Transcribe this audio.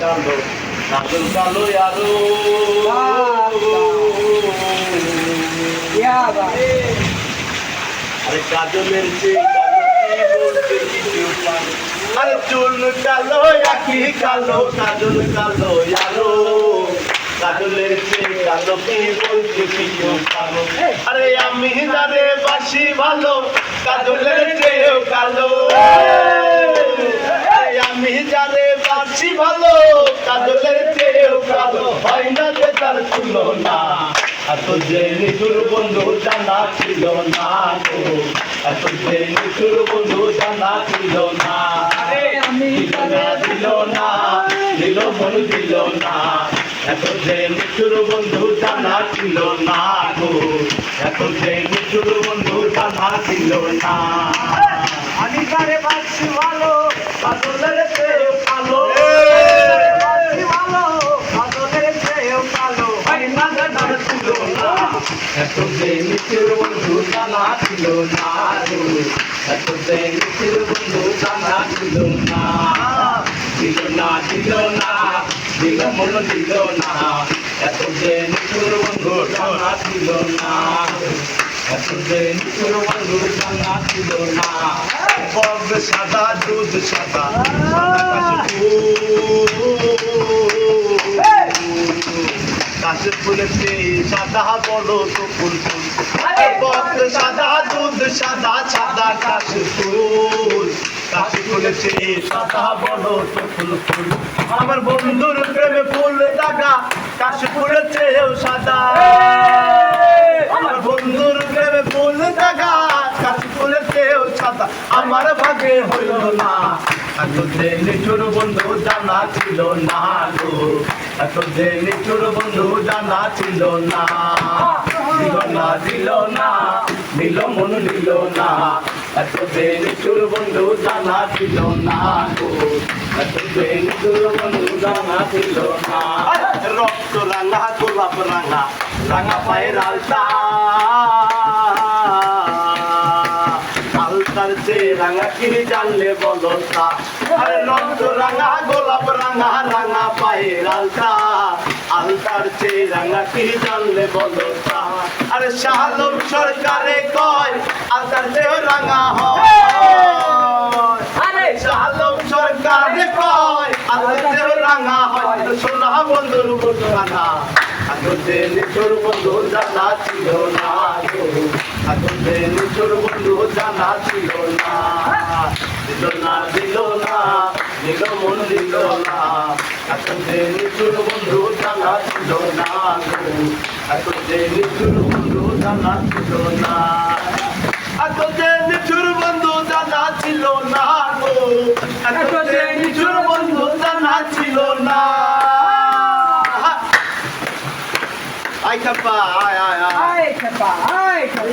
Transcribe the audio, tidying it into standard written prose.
কালো কাজল কালো আরো আরে কাজলের চেয়ে কালো কি বলতে কিছু পারো আরে চুল কালো আখি কালো কাজল কালো আরো কাজলের চেয়ে কালো কি বলতে কিছু পারো আরে আমি জানে বাসি ভালো কাজলের চেয়েও কালো আমি জানে বাসি ভালো কাজলের চেয়েও কালো হয় না যে তার তুলনা এত যে নিঠুর বন্ধু জানা ছিল না গো এত যে নিঠুর বন্ধু জানা ছিল না দিল না দিল মন দিল না এত যে নিঠুর বন্ধু জানা ছিল না গো এত যে নিঠুর বন্ধু জানা ছিল না আমি জানে বাসি ভালো কাজলের চেয়েও কালো এত যে নিচের বন্ধু জানা ছিল না এত যে নিচের বন্ধু জানা ছিল না দিল না দিল না দিল মন দিল না এত যে নিচের বন্ধু জানা ছিল না এত যে নিচের বন্ধু জানা ছিল না বগ সাদা দুধ সাদা কাশে ফুলেছে সাদা বড় তো ফুল ফুল বক সাদা দুধ সাদা সাদা কাশে ফুল কাশে ফুলেছে সাদা বড় তো ফুল ফুল আমার বন্ধুর প্রেমে ফুল দাগা কাশে ফুলেছে সাদা আমার বন্ধুর প্রেমে ফুল দাগা কাশে ফুলেছে সাদা আমার ভাগে হইল না এত যে নিঠুর বন্ধু জানা ছিল না গো এত যে নিঠুর বন্ধু জানা ছিল না দিল না দিল না দিল মন দিল না এত যে নিঠুর বন্ধু জানা ছিল না গো এত যে নিঠুর বন্ধু জানা ছিল না রক্ত রাঙা গোলাপ রাঙা রাঙা পায়ের আলতা আলতার চেয়ে রাঙা কি জানলে বলো তা আরে রক্ত রাঙা গোলাপ রাঙা রাঙা পায়ের আলতা আলতার চেয়ে রাঙা কি জানলে বলো তা আরে শাহালম সরকারে কয় আলতার চেয়ে রাঙা হয় আরে শাহালম সরকারে কয় আলতার চেয়ে রাঙা হয় সোনা বন্ধুর ঘটনা এত যে নিঠুর বন্ধু জানা ছিল না গো এত যে নিঠুর বন্ধু জানা ছিল না দিল না দিল না দিল মন দিল না এত যে নিঠুর বন্ধু জানা ছিল না গো এত যে নিঠুর বন্ধু জানা ছিল না এত যে নিঠুর বন্ধু জানা ছিল না গো এত যে নিঠুর বন্ধু জানা ছিল না Ay, kapa, ay.